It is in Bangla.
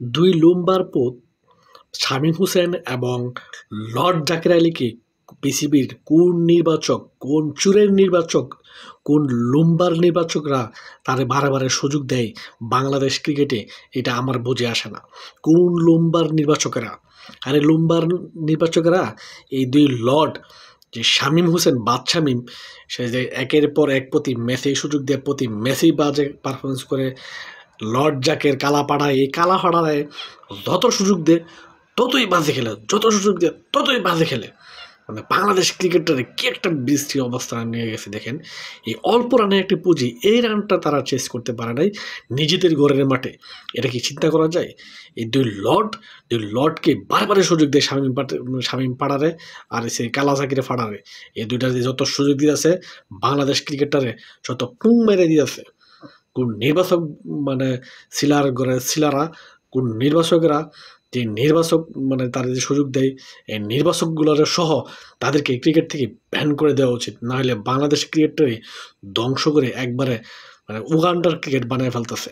দুই লুম্বার পুত শামীম হোসেন এবং লর্ড জাকির আলীকে পিসিবির কোন নির্বাচক, কোন চুরের নির্বাচক, কোন লুম্বার নির্বাচকরা তারে বারে, বারে সুযোগ দেয় বাংলাদেশ ক্রিকেটে, এটা আমার বুঝে আসে না। কোন লুম্বার নির্বাচকেরা? আরে লুম্বার নির্বাচকেরা এই ২ লর্ড যে শামীম হোসেন, শামীম, সে যে একের পর এক প্রতি ম্যাচেই সুযোগ দিয়ে প্রতি ম্যাচেই বাজে পারফরম্যান্স করে। লর্ড জাকের কালাপাড়ায়, এই কালাপাড়ায় যত সুযোগ দেয় ততই বাজে খেলে, যত সুযোগ দেয় ততই বাজে খেলে। মানে বাংলাদেশ ক্রিকেটারে কি একটা বিশ্রী অবস্থানে নিয়ে গেছে দেখেন। এই অল্প রানে একটি পুঁজি, এই রানটা তারা চেস করতে পারে নাই নিজেদের ঘরের মাঠে। এটা কি চিন্তা করা যায়? এই দুই লর্ডকে বারবারে সুযোগ দেয় শামীম পাড়ারে আর সেই কালা জাকিরে ফাড়ারে। এই দুইটা যে যত সুযোগ দিয়েছে বাংলাদেশ ক্রিকেটারে যত পুং মেরে দিয়েছে। কোন নির্বাচক মানে সিলারা, কোন নির্বাচকেরা, যে নির্বাচক মানে তাদের যে সুযোগ দেয়, এই নির্বাচকগুলোর সহ তাদেরকে ক্রিকেট থেকে ব্যান করে দেওয়া উচিত। নাহলে বাংলাদেশ ক্রিকেটটাই ধ্বংস করে একবারে মানে উগান্ডার ক্রিকেট বানায় ফেলতেছে।